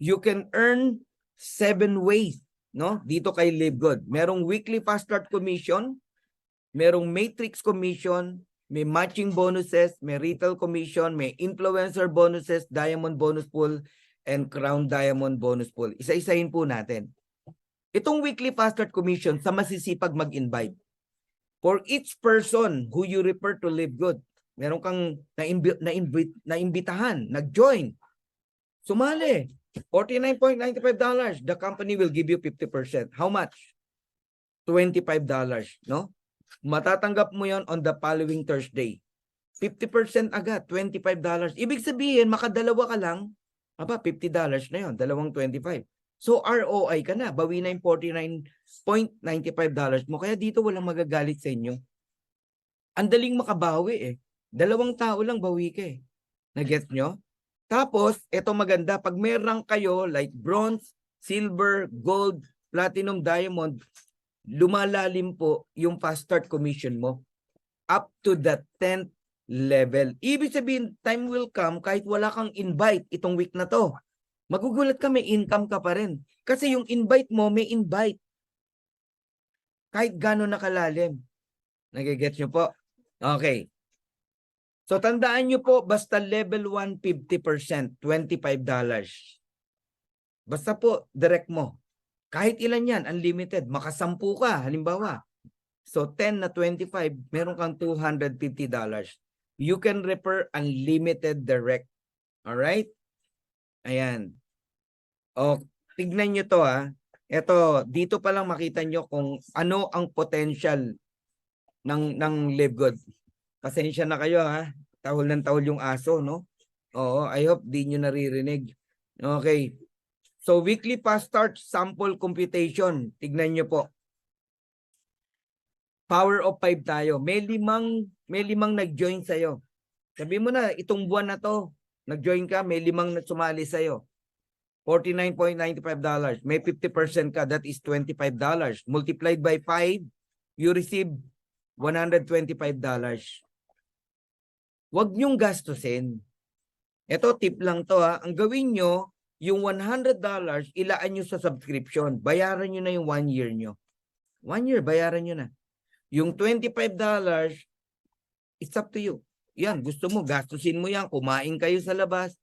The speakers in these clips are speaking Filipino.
you can earn 7 ways, no? Dito kay Live Good. Merong weekly fast start commission, merong matrix commission, may matching bonuses, may retail commission, may influencer bonuses, diamond bonus pool, and crown diamond bonus pool. Isa-isahin po natin. Itong weekly fast start commission sa masisipag mag-invite. For each person who you refer to Live Good, meron kang naimbitahan, nag-join, sumali, $49.95, the company will give you 50%. How much? $25, no? Matatanggap mo yon on the following Thursday. 50% agad, $25. Ibig sabihin, makadalawa ka lang, $50 na yon, dalawang 25. So ROI ka na, bawi na yung $49.95 mo. Kaya dito walang magagalit sa inyo. Ang daling makabawi eh. Dalawang tao lang bawi ka eh. Nag-get nyo? Tapos, eto maganda, pag may rank kayo like bronze, silver, gold, platinum, diamond, lumalalim po yung fast start commission mo up to the 10th level. Ibig sabihin, time will come kahit wala kang invite itong week na to. Magugulat ka, may income ka pa rin. Kasi yung invite mo, may invite. Kahit gano'n nakalalim. Nagigets nyo po? Okay. So tandaan nyo po, basta level 1, 50%, $25. Basta po, direct mo. Kahit ilan yan, unlimited. Makasampu ka, halimbawa. So 10 na 25, meron kang $250. You can refer unlimited direct. Alright? Ayan. O, tignan nyo to ha. Ito, dito pa lang makita nyo kung ano ang potential ng Live Good. Pasensya na kayo ha. Tahol ng tahol yung aso, no? Oo, I hope di nyo naririnig. Okay. So, weekly fast start sample computation. Tignan nyo po. Power of 5 tayo. May limang nag-join sa'yo. Sabi mo na, itong buwan na to, nag-join ka, may 5 na sumali sa'yo. $49.95. May 50% ka, that is $25. Multiplied by 5, you receive $125. Huwag nyong gastusin. Ito, tip lang to ha. Ang gawin nyo, yung $100, ilaan nyo sa subscription. Bayaran nyo na yung 1 year nyo. 1 year, bayaran nyo na. Yung $25, it's up to you. Yan, gusto mo, gastusin mo yan. Kumain kayo sa labas.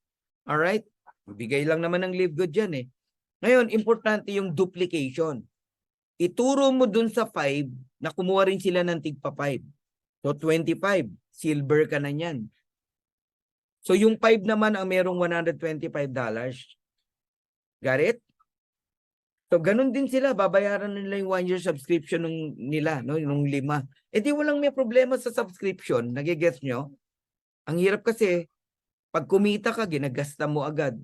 Alright? Bigay lang naman ng Live Good yan eh. Ngayon, importante yung duplication. Ituro mo dun sa 5 na kumuha rin sila ng tigpa 5. So, 25. Silver ka na yan. So, yung 5 naman ang merong $125. Got it? So, ganun din sila. Babayaran nila yung 1 year subscription nila, no? Yung 5. Eh di walang may problema sa subscription. Nagigets nyo? Ang hirap kasi, pag kumita ka, ginagasta mo agad.